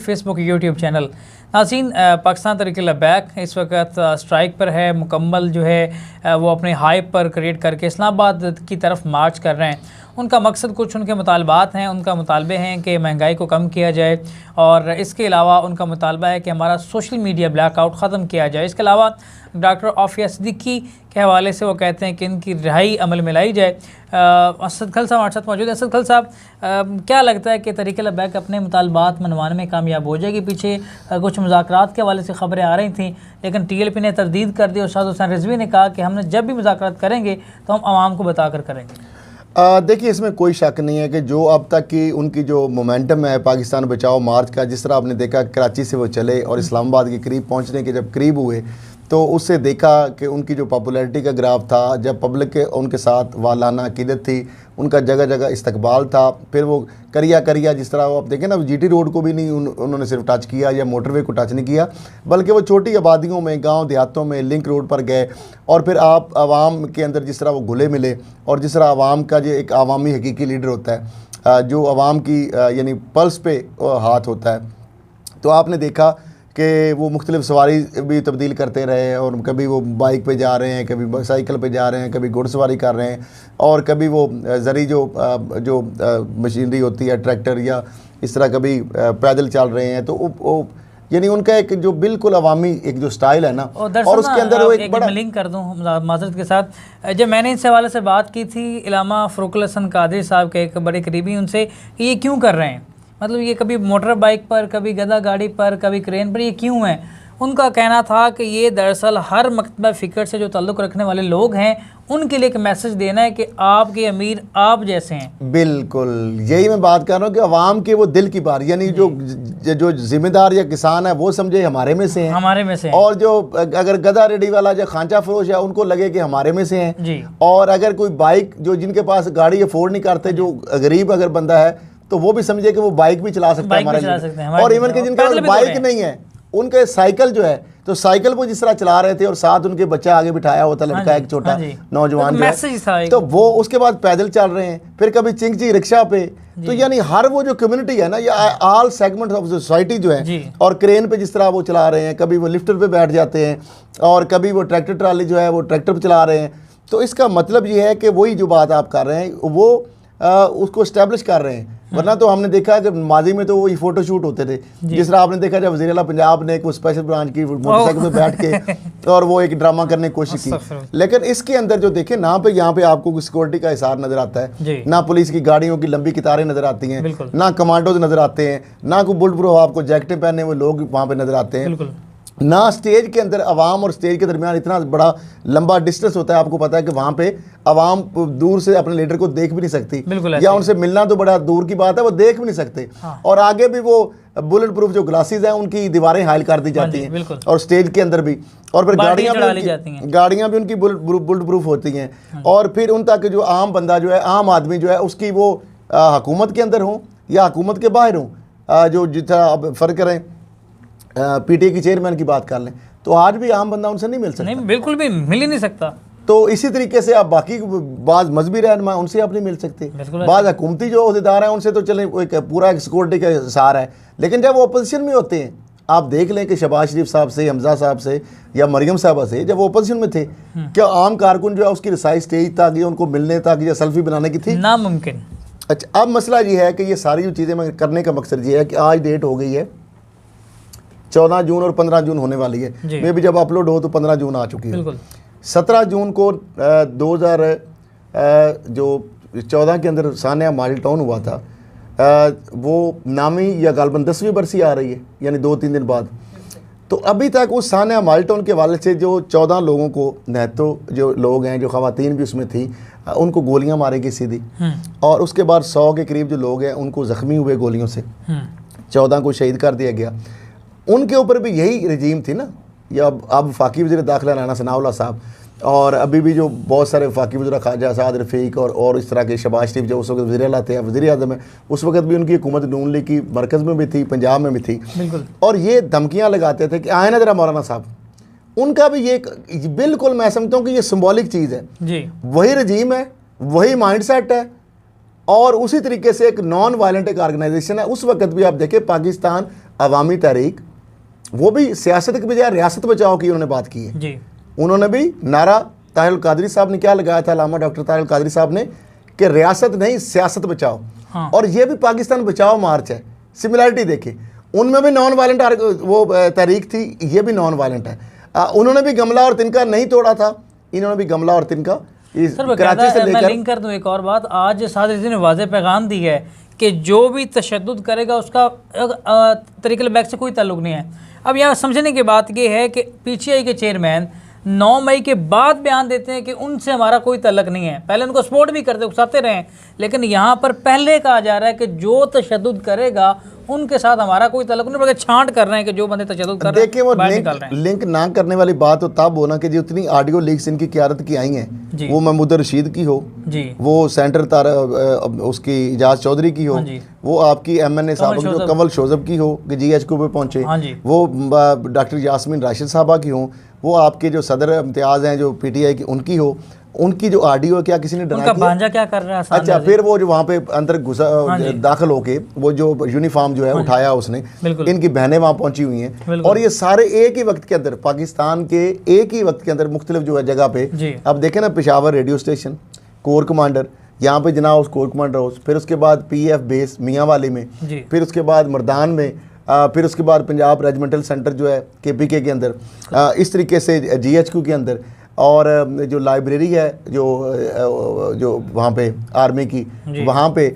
Facebook YouTube channel नाज़रीन, पाकिस्तान तहरीक-ए-लब्बैक इस वक्त स्ट्राइक पर है। मुकम्मल जो है वो अपने हाइप पर क्रिएट करके इस्लामाबाद की तरफ मार्च कर रहे हैं। उनका मकसद कुछ उनके मुतालबात हैं। उनका मुतालबे हैं कि महंगाई को कम किया जाए और इसके अलावा उनका मुतालबा है कि हमारा सोशल मीडिया ब्लैकआउट ख़त्म किया जाए। इसके अलावा डॉक्टर आफिया सिद्दीकी के हवाले से वो कहते हैं कि इनकी रिहाई अमल में लाई जाए। असद खल साहब हमारे साथ मौजूद है। असद खल साहब, क्या लगता है कि तहरीक-ए-लब्बैक अपने मुतालबात मनवाने में कामयाब हो जाएगी? पीछे कुछ मुज़ाकरात के हवाले से ख़बरें आ रही थी, लेकिन TLP ने तरदीद कर दी और साद हुसैन रिजवी ने कहा कि हमने जब भी मुज़ाकरात करेंगे तो हम आवाम को बताकर करेंगे। देखिए, इसमें कोई शक नहीं है कि जो अब तक की उनकी जो मोमेंटम है पाकिस्तान बचाओ मार्च का, जिस तरह आपने देखा कराची से वो चले और इस्लामाबाद के करीब पहुंचने के जब करीब हुए तो उससे देखा कि उनकी जो पॉपुलैरिटी का ग्राफ था, जब पब्लिक के उनके साथ वालाना अक़ीदत थी, उनका जगह जगह इस्तकबाल था। फिर वो करिया जिस तरह वो आप देखें ना, GT रोड को भी नहीं उन्होंने सिर्फ टच किया या मोटरवे को टच नहीं किया, बल्कि वो छोटी आबादियों में, गांव देहातों में लिंक रोड पर गए और फिर आप आवाम के अंदर जिस तरह वो घुले मिले और जिस तरह आवाम का जो एक आवामी हकीकी लीडर होता है, जो आवाम की यानी पल्स पे हाथ होता है, तो आपने देखा कि वो मुख्तलिफ सवारी भी तब्दील करते रहे और कभी वो बाइक पे जा रहे हैं, कभी साइकिल पे जा रहे हैं, कभी घुड़सवारी कर रहे हैं और कभी वो ज़री जो मशीनरी होती है, ट्रैक्टर या इस तरह कभी पैदल चल रहे हैं। तो यानी उनका एक जो बिल्कुल अवामी एक जो स्टाइल है ना, और उसके अंदर वो एक बड़ा लिंक कर दूँ माजरत के साथ। जब मैंने इस हवाले से बात की थी इलामा फ़रूकुल हसन कादरी साहब के एक बड़े करीबी उनसे कि ये क्यों कर रहे हैं, मतलब ये कभी मोटर बाइक पर, कभी गधा गाड़ी पर, कभी क्रेन पर, ये क्यों है? उनका कहना था कि ये दरअसल हर मकतबा फ़िक्र से जो ताल्लुक़ रखने वाले लोग हैं उनके लिए एक मैसेज देना है कि आपके अमीर आप जैसे हैं। बिल्कुल यही मैं बात कर रहा हूँ कि अवाम के वो दिल की बात, यानी जो जिम्मेदार या किसान है वो समझे हमारे में से हैं, हमारे में से हैं। और जो अगर गधा रेडी वाला या खांचा फरोश है उनको लगे कि हमारे में से हैं जी। और अगर कोई बाइक जो जिनके पास गाड़ी अफोर्ड नहीं करते, जो गरीब अगर बंदा है, तो वो भी समझे कि वो बाइक भी चला सकता है हमारा। और इवन के जिनके पास बाइक नहीं है उनके साइकिल जो है, तो साइकिल वो जिस तरह चला रहे थे और साथ उनके बच्चा आगे बिठाया होता लड़का, एक छोटा नौजवान जो है, तो वो उसके बाद पैदल चल रहे हैं, फिर कभी चिंगची रिक्शा पे। तो यानी हर वो जो कम्युनिटी है ना, या ऑल सेगमेंट ऑफ सोसाइटी जो है, और क्रेन पे जिस तरह वो चला रहे हैं, कभी वो लिफ्टर पे बैठ जाते हैं और कभी वो ट्रैक्टर ट्राली जो है वो ट्रैक्टर पे चला रहे हैं। तो इसका मतलब ये है कि वही जो बात आप कर रहे हैं वो उसको इस्टेब्लिश कर रहे हैं। वरना तो हमने देखा कि माजी में तो वही फोटो शूट होते थे, जिस तरह आपने देखा जब वज़ीर आला पंजाब ने कोई स्पेशल ब्रांच की मोटरसाइकिल पे बैठ के और वो एक ड्रामा करने की कोशिश की। लेकिन इसके अंदर जो देखें ना, पे यहाँ पे आपको सिक्योरिटी का हिसार नजर आता है, ना पुलिस की गाड़ियों की लंबी कतारें नजर आती हैं, ना कमांडोज नजर आते हैं, ना कोई बुलेट प्रूफ आपको जैकेटें पहने हुए लोग वहाँ पे नजर आते हैं, ना स्टेज के अंदर अवाम और स्टेज के दरमियान इतना बड़ा लंबा डिस्टेंस होता है। आपको पता है कि वहाँ पे अवाम दूर से अपने लीडर को देख भी नहीं सकती, या उनसे मिलना तो बड़ा दूर की बात है, वो देख भी नहीं सकते। और आगे भी वो बुलेट प्रूफ जो ग्लासेस हैं उनकी दीवारें हाइल कर दी जाती हैं, और स्टेज के अंदर भी, और फिर गाड़ियाँ भी उनकी बुलेट प्रूफ होती हैं। और फिर उन तक जो आम बंदा जो है, आम आदमी जो है, उसकी वो हुकूमत के अंदर हो या हुकूमत के बाहर हो, जो जितना अब फ़र्क करें PTA की चेयरमैन की बात कर लें, तो आज भी आम बंदा उनसे नहीं मिल सकता, नहीं, बिल्कुल भी मिल ही नहीं सकता। तो इसी तरीके से आप बाकी बाज़ मजहबी रहनुमा उनसे आप नहीं मिल सकते, बाज़ हुकूमती जो अहदेदार हैं उनसे तो चले एक पूरा सिक्योरिटी का हिसार है। लेकिन जब वो अपोजिशन में होते हैं, आप देख लें कि शहबाज शरीफ साहब से, हमजा साहब से या मरियम साहबा से, जब वो अपोजिशन में थे, क्या आम कारकुन जो है उसकी रसाई स्टेज तक या उनको मिलने तक या सेल्फी बनाने की थी? नामुमकिन। अच्छा, अब मसला ये है कि ये सारी जो चीज़ें मैं करने का मकसद ये है कि आज डेट हो गई है 14 जून और 15 जून होने वाली है, मे भी जब अपलोड हो तो 15 जून आ चुकी है। 17 जून को 2014 के अंदर सानिया मॉडल टाउन हुआ था, वो नामी या गालबन 10वीं बरसी आ रही है, यानी 2-3 दिन बाद। तो अभी तक उस सानिया मॉडल टाउन के हवाले से जो 14 लोगों को, तो जो लोग हैं, जो ख़वातीन भी उसमें थी, उनको गोलियां मारी गई सीधी, और उसके बाद 100 के करीब जो लोग हैं उनको ज़ख्मी हुए गोलियों से, 14 को शहीद कर दिया गया। उनके ऊपर भी यही रजीम थी ना, या अब वफाकी वज़ीर दाखिला राना सनाउल्लाह साहब, और अभी भी जो बहुत सारे वफाकी वज़ीर ख्वाजा साद रफ़ीक और इस तरह के शहबाज शरीफ जो उस वक्त वज़ीर आला थे, वज़ीर आज़म है, उस वक्त भी उनकी हुकूमत नून लीग की मरकज़ में भी थी, पंजाब में भी थी, और ये धमकियाँ लगाते थे कि आए ना ज़रा मौलाना साहब। उनका भी ये बिल्कुल मैं समझता हूँ कि ये सिम्बॉलिक चीज़ है जी। वही रजीम है, वही माइंड सेट है, और उसी तरीके से एक नॉन वायलेंट एक ऑर्गेनाइजेशन है। उस वक्त भी आप देखें पाकिस्तान अवामी तहरीक, वो भी सियासत के बजाय रियासत बचाओ की उन्होंने बात की है जी। उन्होंने भी नारा ताहिर कादरी साहब ने क्या लगाया था, अल्लामा डॉक्टर ताहिर कादरी साहब ने, कि रियासत नहीं सियासत बचाओ। हाँ। और ये भी पाकिस्तान बचाओ मार्च है। सिमिलरिटी देखिए, उनमें भी नॉन वायलेंट वो तहरीक थी, ये भी नॉन वायलेंट है। उन्होंने भी गमला और तिनका नहीं तोड़ा था, इन्होंने भी गमला और तिनका कराची से लेकर। मैं लिंक कर दूं एक और बात, आज सादिर ने वाज़ेह पैगाम दी है कि जो भी तशद्दुद करेगा उसका तहरीक बैक से कोई ताल्लुक नहीं है। अब यहाँ समझने की बात ये है कि पीटीआई के चेयरमैन 9 मई के बाद बयान देते हैं कि उनसे हमारा कोई ताल्लुक नहीं है। पहले उनको सपोर्ट भी करते उकसाते रहे, लेकिन यहाँ पर पहले कहा जा रहा है कि जो तशद्दुद करेगा उनके साथ हमारा कोई ताल्लुक नहीं, बल्कि छांट कर रहे हैं कि जो बंदे तशद्दुद कर रहे हैं वो बाहर निकाल रहे हैं। लिंक ना करने वाली बात तो तब होना कि जितनी ऑडियो लीक्स इनकी क़यादत की आई हैं, वो महमूद रशीद की हो जी, वो सेंटर उसकी इजाज चौधरी की हो, वो आपकी MNA साहब जो कमल शोजब की हो कि GHQ पे पहुंचे, वो डॉक्टर यास्मीन राशिद साहबा की हो, वो आपके जो सदर इम्तियाज़ हैं जो PTI की उनकी हो, उनकी जो ऑडियो है क्या किसी ने डरा भांजा क्या कर रहा है? अच्छा, फिर वो जो वहाँ पे अंदर घुसा दाखिल होके वो जो यूनिफॉर्म जो है उठाया उसने, इनकी बहनें वहाँ पहुंची हुई हैं, और ये सारे एक ही वक्त के अंदर पाकिस्तान के एक ही वक्त के अंदर मुख्तलिफ जो है जगह पे। अब देखें ना, Peshawar radio station, core commander, यहाँ पे जना हाउस, कोर कमांडर हाउस, फिर उसके बाद PF बेस मियाँ वाली में, फिर उसके बाद मर्दान में, फिर उसके बाद पंजाब रेजिमेंटल सेंटर जो है KPK के अंदर, इस तरीके से GHQ के अंदर, और जो लाइब्रेरी है जो वहाँ पे आर्मी की, वहाँ पे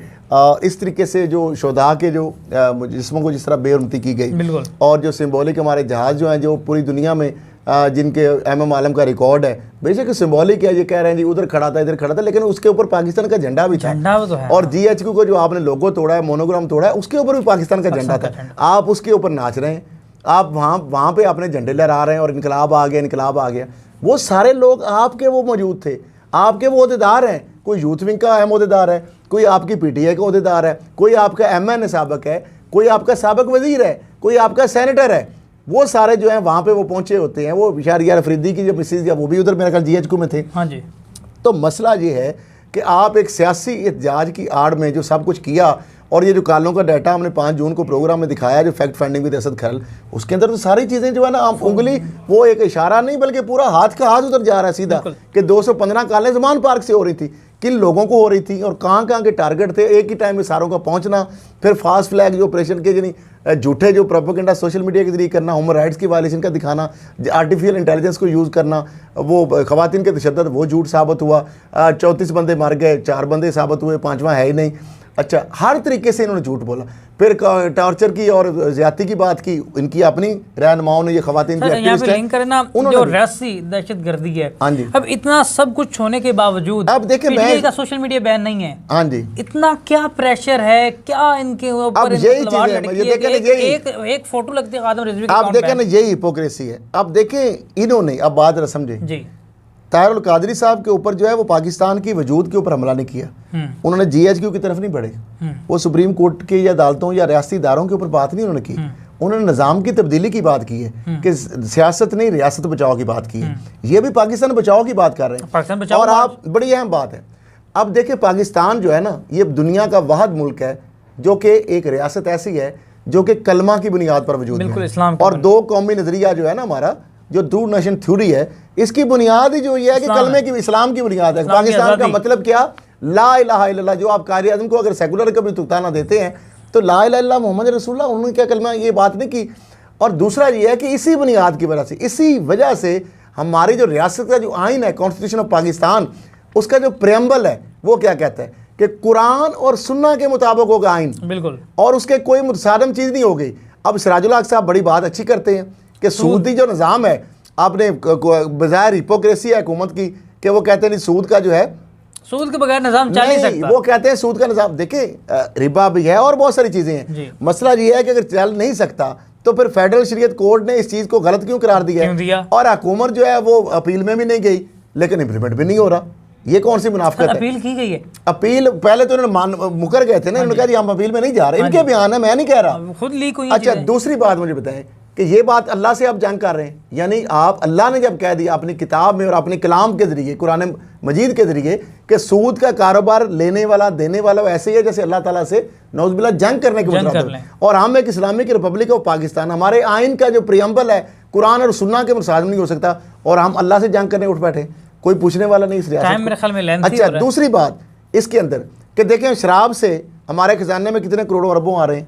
इस तरीके से जो शोधा के जो जिस्मों को जिस तरह बेरुमती की गई, और जो सिंबॉलिक हमारे जहाज़ जो हैं जो पूरी दुनिया में जिनके MM आलम का रिकॉर्ड है, बेशक सिंबॉलिक है, ये कह रहे हैं जी उधर खड़ा था इधर खड़ा था, लेकिन उसके ऊपर पाकिस्तान का झंडा भी था। तो है। और GHQ को जो आपने लोगो तोड़ा है, मोनोग्राम तोड़ा है, उसके ऊपर भी पाकिस्तान का झंडा था। आप उसके ऊपर नाच रहे हैं, आप वहाँ पे अपने झंडे लहरा रहे हैं, और इनकलाब आ गया, इनकलाब आ गया। वो सारे लोग आपके वो मौजूद थे, आपके वो अहदेदार हैं, कोई यूथ विंग का अहम अहदेदार है, कोई आपकी PTI का अहदेदार है, कोई आपका MNA साबिक है, कोई आपका साबिक वजीर है, कोई आपका सेनेटर है, वो सारे जो हैं वहाँ पे वो पहुँचे होते हैं। वो शहरियार अफरीदी की जो मिसेज है वो भी उधर मेरे ख्याल GHQ में थे। हाँ जी। तो मसला ये है कि आप एक सियासी एहतजाज की आड़ में जो सब कुछ किया, और ये जो कालों का डाटा हमने 5 जून को प्रोग्राम में दिखाया, जो फैक्ट फाइंडिंग विद असद खरल, उसके अंदर तो सारी चीज़ें जो है ना, आप उंगली वो एक इशारा नहीं बल्कि पूरा हाथ का हाथ उधर जा रहा है सीधा, कि 215 कालें ज़मान पार्क से हो रही थी, किन लोगों को हो रही थी और कहाँ कहाँ के टारगेट थे, एक ही टाइम में सारों का पहुँचना, फिर फास्ट फ्लैग जो ऑपरेशन के यानी झूठे जो प्रोपेगेंडा सोशल मीडिया के जरिए करना, ह्यूमन राइट्स की वायलेशन का दिखाना, आर्टिफिशियल इंटेलिजेंस को यूज़ करना, वो खवातीन के तशद्दुद वो झूठ साबित हुआ, 34 बंदे मार गए, 4 बंदे साबित हुए, 5वां है ही नहीं। अच्छा, हर तरीके से इन्होंने झूठ बोला। फिर टॉर्चर की और ज्यादती की बात की, इनकी अपनी रहनुमाओं ने, ये खवातीन की एक्टिविस्ट हैं, जो रस्सी दहशतगर्दी है। हाँ जी। अब इतना सब कुछ होने के बावजूद अब देखिए, PTI का सोशल मीडिया बैन नहीं है। हाँ जी। इतना क्या प्रेशर है, क्या इनके ऊपर एक फोटो लगती है आदम रिजवी की। आप देखें ना, यही हिपोक्रेसी है। अब देखें इन्होंने, अब बात जरा समझे जी, ताहिर कादरी साहब के ऊपर जो है वो पाकिस्तान की वजूद के ऊपर हमला नहीं किया, उन्होंने GHQ की तरफ नहीं बढ़े, वो सुप्रीम कोर्ट के या अदालतों या रियासती इदारों के ऊपर बात नहीं उन्होंने की, उन्होंने निज़ाम की तब्दीली की बात की है कि सियासत नहीं रियासत बचाओ की बात की है। ये भी पाकिस्तान बचाओ की बात कर रहे हैं। और आप, बड़ी अहम बात है, अब देखिए पाकिस्तान जो है ना, ये दुनिया का वाहिद मुल्क है जो कि एक रियासत ऐसी है जो कि कलमा की बुनियाद पर वजूद है, और 2 कौमी नज़रिया जो है ना हमारा, जो 2 नेशन थ्योरी है, इसकी बुनियाद ही जो ये है कि कलमे की, इस्लाम की बुनियाद है। पाकिस्तान का मतलब क्या? ला इलाहा इल्लल्लाह। जो आप कायदे आज़म को अगर सेकुलर का भी तुताना देते हैं तो ला इलाहा इल्लल्लाह मोहम्मद रसूलुल्लाह, उन्होंने क्या कलमा ये बात नहीं की। और दूसरा ये है कि इसी बुनियाद की वजह से, इसी वजह से हमारी जो रियासत का जो आइन है, कॉन्स्टिट्यूशन ऑफ पाकिस्तान, उसका जो प्रेम्बल है वो क्या कहता है कि कुरान और सुन्ना के मुताबिक होगा आइन, बिल्कुल, और उसके कोई मुतसादम चीज़ नहीं होगी। अब सिराजुल हक साहब बड़ी बात अच्छी करते हैं कि सूदी जो निज़ाम है, आपने बज़ाहिर हिपोक्रेसी है हुकूमत की कि वो कहते हैं नहीं सूद का जो है, सूद के बगैर निज़ाम चल नहीं सकता। वो कहते हैं सूद का निज़ाम, देखिए रिबा भी है और बहुत सारी चीज़ें हैं। मसला ये है कि अगर चल नहीं सकता तो फिर फेडरल शरीयत कोर्ट ने इस चीज़ को गलत क्यों करार दिया, और हुकूमत जो है वो अपील में भी नहीं गई, लेकिन इम्प्लीमेंट भी नहीं हो रहा। ये कौन सी मुनाफिकत है? अपील की गई है। अपील पहले तो उन्होंने मुकर गए थे ना, उन्होंने कहा जी हम अपील में नहीं जा रहे, इनके बयान है, मैं नहीं कह रहा, खुद लीक हुई। अच्छा, दूसरी बात मुझे बताएं कि ये बात अल्लाह से आप जंग कर रहे हैं, यानी आप अल्लाह ने जब कह दिया अपनी किताब में और अपने कलाम के ज़रिए कुरान मजीद के ज़रिए कि सूद का कारोबार लेने वाला देने वाला ऐसे ही है जैसे अल्लाह ताला से नौज़ुबिल्लाह जंग करने के मुतरादिफ। और हम एक इस्लामिक रिपब्लिक ऑफ पाकिस्तान, हमारे आइन का जो प्रियम्बल है कुरान और सुन्ना के मुसाद नहीं हो सकता, और हम अल्लाह से जंग करने उठ बैठे, कोई पूछने वाला नहीं इस रियासत। अच्छा, दूसरी बात इसके अंदर कि देखें शराब से हमारे खजाने में कितने करोड़ों अरबों आ रहे हैं,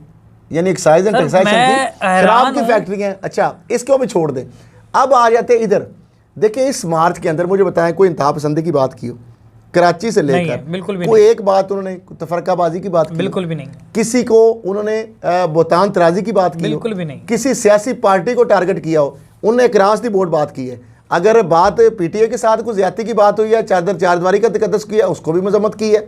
यानी एक्साइज एंड टैक्सेशन शराब की फैक्ट्री है। अच्छा, इसको भी छोड़ दें, अब आ जाते इधर। देखिए इस मार्च के अंदर मुझे बताएं कोई इंतहा पसंदी की बात की हो कराची से लेकर, बिल्कुल भी कोई एक बात उन्होंने तफरकाबाजी की बात की, बिल्कुल भी नहीं, किसी को उन्होंने बोतान तराजी की बात की, बिल्कुल भी नहीं, किसी सियासी पार्टी को टारगेट किया हो, उन्होंने एकरास दी बोर्ड बात की है। अगर बात पीटीए के साथ कोई ज्यादती की बात हुई है, चारदीवारी का तकद्दुस किया, उसको भी मजम्मत की है।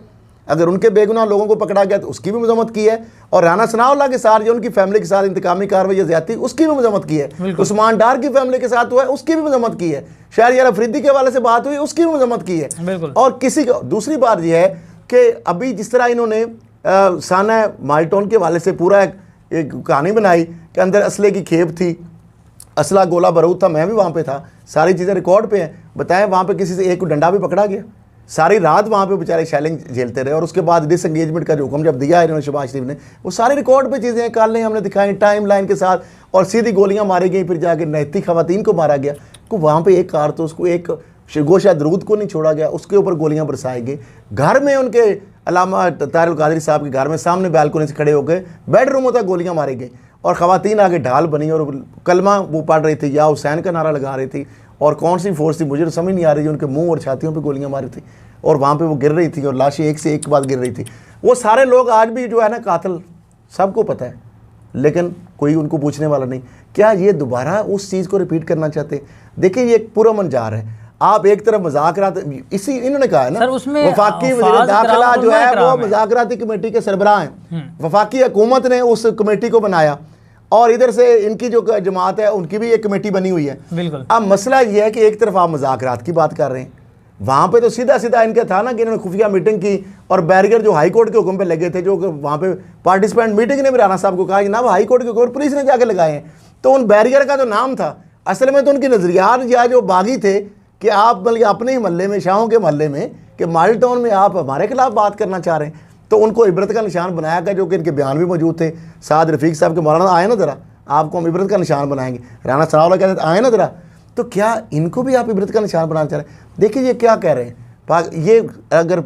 अगर उनके बेगुनाह लोगों को पकड़ा गया तो उसकी भी मजम्मत की है, और राना सनाउल्लाह के साथ जो उनकी फैमिली के साथ इंतकामी कार्रवाई या ज्यादती उसकी भी मजम्मत की है। उस्मान डार की फैमिली के साथ हुआ है उसकी भी मजम्मत की है। शहरियार अफरीदी के हवाले से बात हुई उसकी भी मजम्मत की है। और किसी को दूसरी बात यह है कि अभी जिस तरह इन्होंने साना माल्टोन के हवाले से पूरा एक कहानी बनाई कि अंदर असले की खेप थी, असला गोला बारूद था, मैं भी वहाँ पे था, सारी चीज़ें रिकॉर्ड पे हैं। बताएं वहाँ पे किसी से एक डंडा भी पकड़ा गया? सारी रात वहाँ पे बेचारे शेलिंग झेलते रहे, और उसके बाद डिसएंगेजमेंट का जो हुक्म जब दिया है इन्होंने शहबाज शरीफ ने, वो सारे रिकॉर्ड पे चीज़ें कल नहीं हमने दिखाई टाइम लाइन के साथ, और सीधी गोलियाँ मारी गई, फिर जाके नैती खवातीन को मारा गया। को वहाँ पे एक कारतूस को, एक गोशा दरूद को नहीं छोड़ा गया, उसके ऊपर गोलियाँ बरसाई गई। घर में उनके अल्लामा तारिक कादरी साहब के घर में सामने बैल्कनी से खड़े होकर बेडरूमों तक गोलियाँ मारी गई, और ख़वातीन आगे ढाल बनी और कलमा वो पढ़ रही थी या हुसैन का नारा लगा रही थी, और कौन सी फोर्स थी मुझे तो समझ नहीं आ रही थी, उनके मुंह और छातियों पे गोलियां मारी थी, और वहाँ पे वो गिर रही थी, और लाशें एक से एक बाद गिर रही थी। वो सारे लोग आज भी जो है ना कातिल सबको पता है, लेकिन कोई उनको पूछने वाला नहीं। क्या ये दोबारा उस चीज़ को रिपीट करना चाहते? देखिए ये एक पूरा मंजार है। आप एक तरफ मुज़ाकरात, इसी इन्होंने कहा है ना वफाकी वज़ीर दाखिला जो है वो मुज़ाकराती कमेटी के सरबराह हैं, वफाकी हुकूमत ने उस कमेटी को बनाया, और इधर से इनकी जो जमात है उनकी भी एक कमेटी बनी हुई है। बिल्कुल। अब मसला ये है कि एक तरफ आप मुज़ाकरात की बात कर रहे हैं, वहाँ पे तो सीधा सीधा इनका था ना कि इन्होंने खुफिया मीटिंग की, और बैरियर जो हाई कोर्ट के हुक्म पे लगे थे, जो वहाँ पे पार्टिसिपेंट मीटिंग ने भी राना साहब को कहा कि ना वो हाई कोर्ट के हुक्म पुलिस ने जाके लगाए हैं। तो उन बैरियर का जो नाम था असल में तो उनकी नज़रियात या जो बागी थे कि आप बल्कि अपने ही महल्ले में, शाहों के महल्ले में, कि माल टाउन में आप हमारे खिलाफ बात करना चाह रहे हैं, तो उनको इबरत का निशान बनाया गया, जो कि इनके बयान भी मौजूद थे। साद रफ़ीक साहब के मौलाना आए ना ज़रा, आपको हम इबरत का निशान बनाएंगे, राना सनाउल्लाह कहते आए ना ज़रा, तो क्या इनको भी आप इबरत का निशान बनाना चाह रहे हैं? देखिए ये क्या कह रहे हैं, ये अगर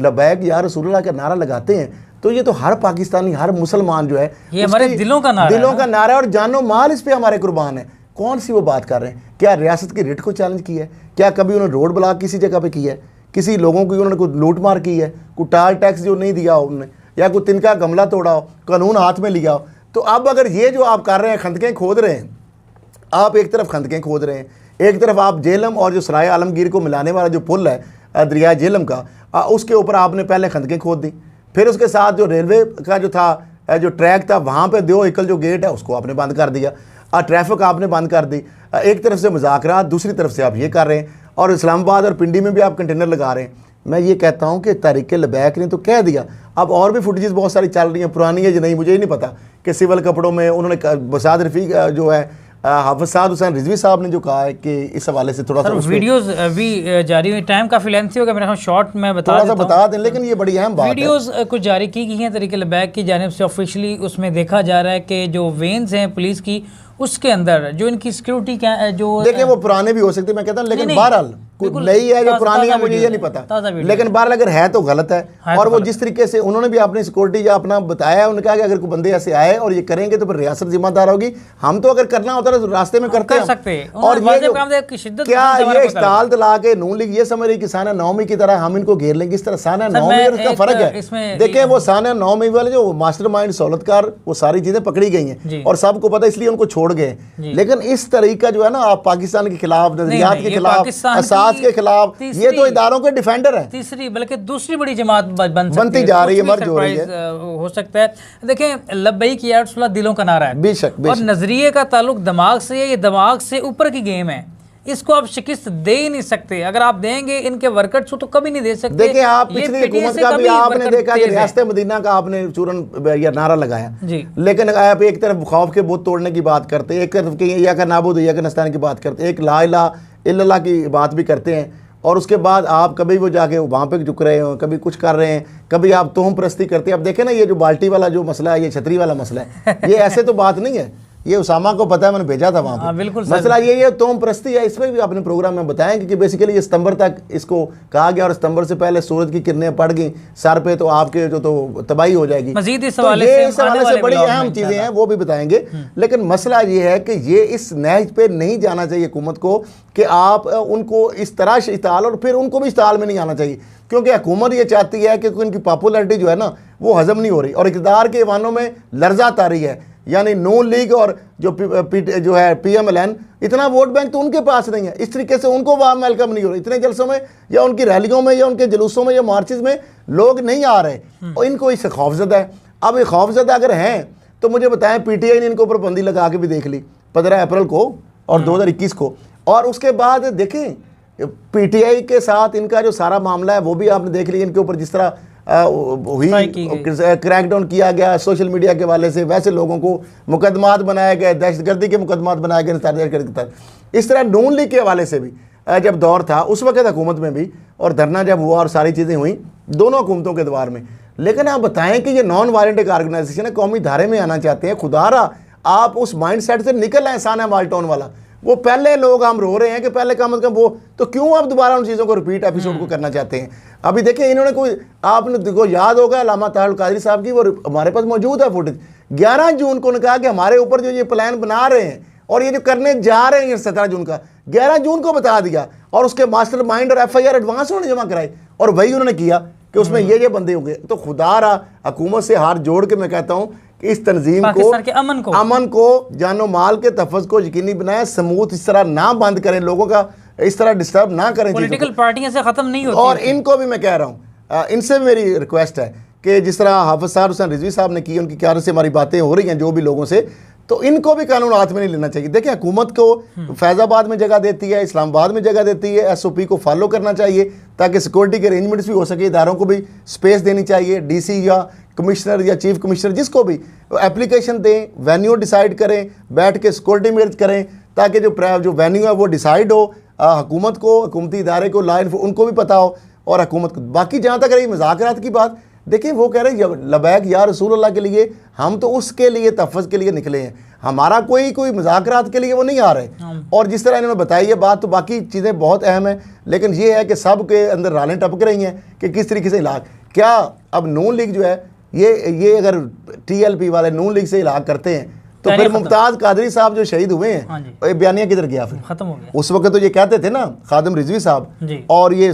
लबैक या रसूलुल्लाह का नारा लगाते हैं तो ये तो हर पाकिस्तानी, हर मुसलमान जो है ये हमारे दिलों का नारा है, और जानो माल इस पे हमारे कुर्बान है। कौन सी वो बात कर रहे हैं? क्या रियासत की रिट को चैलेंज किया है? क्या कभी उन्होंने रोड ब्लॉक किसी जगह पे किया है? किसी लोगों की उन्होंने कोई लूट मार की है? कोई टाल टैक्स जो नहीं दिया हो उन्होंने, या कोई तिनका गमला तोड़ा हो, कानून हाथ में लिया हो? तो अब अगर ये जो आप कर रहे हैं, खंदकें खोद रहे हैं, आप एक तरफ खंदकें खोद रहे हैं, एक तरफ आप जेलम और जो सराय आलमगीर को मिलाने वाला जो पुल है दरिया जेलम का, उसके ऊपर आपने पहले खंदकें खोद दी, फिर उसके साथ जो रेलवे का जो था, जो ट्रैक था, वहाँ पे दो एकल जो गेट है उसको आपने बंद कर दिया, ट्रैफिक आपने बंद कर दी। एक तरफ से मुज़ाकरात, दूसरी तरफ से आप ये कर रहे हैं, और इस्लामाबाद और पिंडी में भी आप कंटेनर लगा रहे हैं। मैं ये कहता हूँ कि तहरीक लबैक ने तो कह दिया, अब और भी फुटेजेस बहुत सारी चल रही हैं, पुरानी है या नहीं मुझे ही नहीं पता, कि सिविल कपड़ों में उन्होंने साद रफ़ीक जो है हाफिज़ साद हुसैन रिजवी साहब ने जो कहा है कि इस हवाले से थोड़ा सा वीडियोस भी जारी हुई, टाइम काफ़ी लेंथी होगा, मेरे ख्याल शॉर्ट में बता दें, लेकिन ये बड़ी अहम बात है। वीडियोस कुछ जारी की गई हैं तहरीक लबैक की जानिब से ऑफिशियली, उसमें देखा जा रहा है कि जो वेन्स हैं पुलिस की, उसके अंदर जो इनकी सिक्योरिटी क्या है, जो देखिए वो पुराने भी हो सकते, मैं कहता हूँ, लेकिन बहरहाल नई है जो पुरानी है मुझे ये नहीं पता, लेकिन बहरहाल अगर है तो गलत है। और वो जिस तरीके से उन्होंने भी अपनी सिक्योरिटी या अपना बताया, उन्होंने कहा कि अगर कोई बंदे ऐसे आए और ये करेंगे तो फिर रियासत जिम्मेदार होगी, हम तो अगर करना होता है तो रास्ते में करते हैं। और क्या ये इस्ताल तला के नून लीग ये समझ रही कि साना नौमी की तरह हम इनको घेर लेंगे? इस तरह साना नौमी और उसका फर्क है। देखिए वो साना नौमी वाले जो मास्टरमाइंड सहूलतकार, वो सारी चीजें पकड़ी गई हैं और सबको पता, इसलिए उनको छोड़ गए। लेकिन इस तरीका जो है ना, आप पाकिस्तान के खिलाफ, नजरियात के खिलाफ, असास के खिलाफ, ये तो इदारों के डिफेंडर है। तीसरी बल्कि दूसरी बड़ी जमात बनती जा रही है, मर्ज हो रही है, हो सकता है। देखें लब्बैक या रसूलुल्लाह दिलों का नारा है, बेशक, और नजरिए का ताल्लुक दिमाग से है, ये दिमाग से ऊपर की गेम है। इसको आप शिकस्त दे ही नहीं सकते। अगर आप देंगे इनके वर्कर्स को तो कभी नहीं दे सकते। देखिए आप पिछली हुकूमत का भी आपने देखा कि रियासत मदीना का आपने चूरन या नारा लगाया जी, लेकिन आप एक तरफ खौफ के बुत तोड़ने की बात करते हैं, एक तरफ या का नाबूद या का नस्तान की बात करते हैं, एक ला इलाहा इल्लल्लाह की बात भी करते हैं, और उसके बाद आप कभी वो जाके वहाँ पे झुक रहे हो, कभी कुछ कर रहे हैं, कभी आप तोहम प्रस्ती करते हैं। अब देखें ना ये जो बाल्टी वाला जो मसला है, ये छतरी वाला मसला है, ये ऐसे तो बात नहीं है, ये उसामा को पता है, मैंने भेजा था वहाँ पे। बिल्कुल मसला ये तोहम प्रस्ती है। इसमें भी आपने प्रोग्राम में बताया कि बेसिकली ये सितंबर तक इसको कहा गया, और सितंबर से पहले सूरज की किरणें पड़ गई सर पे तो आपके जो तो तबाही हो जाएगी। मजीद इस तो हवाले से बड़ी अहम चीजें हैं, वो भी बताएंगे। लेकिन मसला ये है कि ये इस नहज पे नहीं जाना चाहिए हुकूमत को कि आप उनको इस तरह इश्ताल, और फिर उनको भी इश्ताल में नहीं आना चाहिए, क्योंकि हुकूमत ये चाहती है कि इनकी पॉपुलैरिटी जो है ना वो हजम नहीं हो रही, और इक़्तिदार के ऐवानों में लर्जा तारी है। यानी नून लीग और जो है PMLN, इतना वोट बैंक तो उनके पास नहीं है, इस तरीके से उनको वाम वेलकम नहीं हो रही। इतने जलसों में या उनकी रैलियों में या उनके जुलूसों में या मार्चेस में लोग नहीं आ रहे, और इनको इससे खौफजदा है। अब ये खौफजदा अगर हैं तो मुझे बताएं, PTI ने इनको ऊपर पाबंदी लगा के भी देख ली 15 अप्रैल को और 2021 को, और उसके बाद देखें PTI के साथ इनका जो सारा मामला है वो भी आपने देख लिया, इनके ऊपर जिस तरह हुई क्रैकडाउन किया गया सोशल मीडिया के वाले से, वैसे लोगों को मुकदमात बनाए गए, दहशतगर्दी के मुकदमात बनाए गए। इस तरह नून लीग के हवाले से भी जब दौर था उस वक्त हुकूमत में भी, और धरना जब हुआ और सारी चीज़ें हुई दोनों हुकूमतों के दौर में। लेकिन आप बताएं कि ये नॉन वायलेंट एक ऑर्गेनाइजेशन है, कौमी धारे में आना चाहते हैं, खुदारा आप उस माइंड सेट से निकल आए। साना माल्टोन वाला वो पहले लोग हम रो रहे हैं कि पहले कम से कम वो, तो क्यों आप दोबारा उन चीज़ों को रिपीट एपिसोड को करना चाहते हैं। अभी देखिए इन्होंने कोई, आपने देखो याद होगा अल्लामा ताहिर कादरी साहब की, वो हमारे पास मौजूद है फुटेज, 11 जून को उन्होंने कहा कि हमारे ऊपर जो ये प्लान बना रहे हैं और ये जो करने जा रहे हैं 17 जून का, 11 जून को बता दिया, और उसके मास्टर माइंड और FIR एडवांस उन्होंने जमा कराई, और वही उन्होंने किया कि उसमें ये बंदे होंगे। तो खुदारा हुकूमत से हाथ जोड़ के मैं कहता हूँ कि इस तंजीम को अमन को जानो माल के तहफ़्फ़ुज़ को यकीनी बनाए, समूथ इस तरह ना बंद करें, लोगों का इस तरह डिस्टर्ब ना करें, पॉलिटिकल पार्टियां से ख़त्म नहीं होती। और इनको भी मैं कह रहा हूँ, इनसे भी मेरी रिक्वेस्ट है कि जिस तरह हाफिज साहब हुसैन रिजवी साहब ने की, उनकी क्यादत से हमारी बातें हो रही हैं जो भी लोगों से, तो इनको भी कानून हाथ में नहीं लेना चाहिए। देखिए हुकूमत को फैज़ाबाद में जगह देती है, इस्लामाबाद में जगह देती है, SOP को फॉलो करना चाहिए ताकि सिक्योरिटी के अरेंजमेंट्स भी हो सके, इदारों को भी स्पेस देनी चाहिए, DC या कमिश्नर या चीफ कमिश्नर जिसको भी एप्लीकेशन दें, वेन्यू डिसाइड करें, बैठ के सिक्योरिटी मेज करें, ताकि जो वेन्यू है वो डिसाइड हो, हुकूमत को, हुकूमती इदारे को, उनको भी पता हो, और हुकूमत को। बाकी जहाँ तक रही मुज़ाकरात की बात, देखिए वो कह रहे हैं लबैक या रसूल अल्लाह के लिए, हम तो उसके लिए तहफ़्फ़ुज़ के लिए निकले हैं, हमारा कोई मुज़ाकरात के लिए वो नहीं आ रहे। और जिस तरह इन्होंने बताई है बात, तो बाकी चीज़ें बहुत अहम हैं, लेकिन ये है कि सब के अंदर रालें टपक रही हैं कि किस तरीके से इलाज, क्या अब नून लीग जो है ये अगर TLP वाले नून लीग से इलाज करते हैं तो फिर मुमताज़ कादरी साहब जो शहीद हुए हैं, बयानिया किधर गया, फिर खत्म हो गया। उस वक्त तो ये कहते थे ना खादिम रिजवी साहब, और ये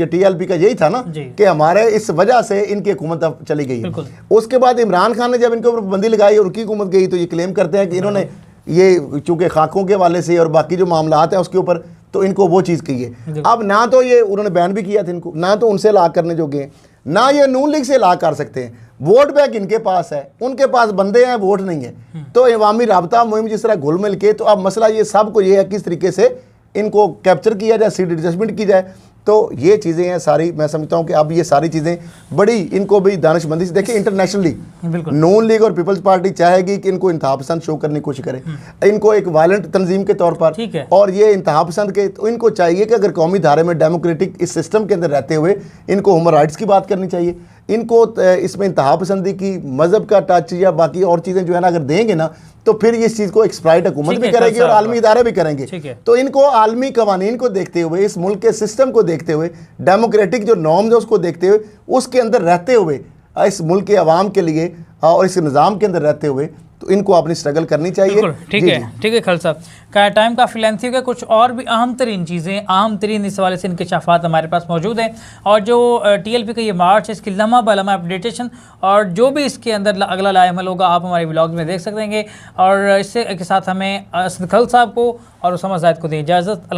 TLP का यही था ना कि हमारे इस वजह से इनकी हुकूमत चली गई। उसके बाद इमरान खान ने जब इनके ऊपर पाबंदी लगाई और उनकी हुकूमत गई, तो ये क्लेम करते हैं कि इन्होंने ये चूँकि खाकों के वाले से और बाकी जो मामला है उसके ऊपर, तो इनको वो चीज़ कही है। अब ना तो ये उन्होंने बैन भी किया था इनको, ना तो उनसे इलाज करने जो गए, ना ये नून लीग से इलाज कर सकते हैं। वोट बैंक इनके पास है, उनके पास बंदे हैं, वोट नहीं है। तो अवामी राबता मुहिम जिस तरह घुल मिल के, तो अब मसला ये सबको ये है किस तरीके से इनको कैप्चर किया जाए, सीट एडजस्टमेंट की जाए। तो ये चीज़ें हैं सारी, मैं समझता हूँ कि अब ये सारी चीज़ें बड़ी, इनको भी दानिशमंदी से देखिए। इंटरनेशनली नून लीग और पीपल्स पार्टी चाहेगी कि इनको इंतहा पसंद शो करने की कोशिश करें, इनको एक वायलेंट तंजीम के तौर पर, और ये इंतहा पसंद के, तो इनको चाहिए कि अगर कौमी धारे में डेमोक्रेटिक इस सिस्टम के अंदर रहते हुए इनको ह्यूमन राइट्स की बात करनी चाहिए, इनको इसमें इंतहा पसंदी की, मज़हब का टच या बाकी और चीज़ें जो है ना अगर देंगे ना, तो फिर इस चीज़ को एक्सप्लॉइट हुकूमत भी करेगी और आलमी इदारे भी करेंगे। तो इनको आलमी कवानीन को देखते हुए, इस मुल्क के सिस्टम को देखते हुए, डेमोक्रेटिक जो नॉर्म्स है उसको देखते हुए, उसके अंदर रहते हुए, इस मुल्क के अवाम के लिए और इस निज़ाम के अंदर रहते हुए, तो इनको अपनी स्ट्रगल करनी चाहिए। ठीक है खल साहब का टाइम काफ़ी लेंथी हो गया। कुछ और भी अहम तरीन चीज़ें, अहम तरीन इस हवाले से इंकशाफात हमारे पास मौजूद हैं, और जो TLP का ये मार्च है, इसकी लम्हा बलम्हा अपडेटेशन और जो भी इसके अंदर अगला लाएमल होगा आप हमारे ब्लॉग में देख सकेंगे। और इससे के साथ हमें असद खल साहब को और उसामा ज़ाहिद को दें इजाज़त।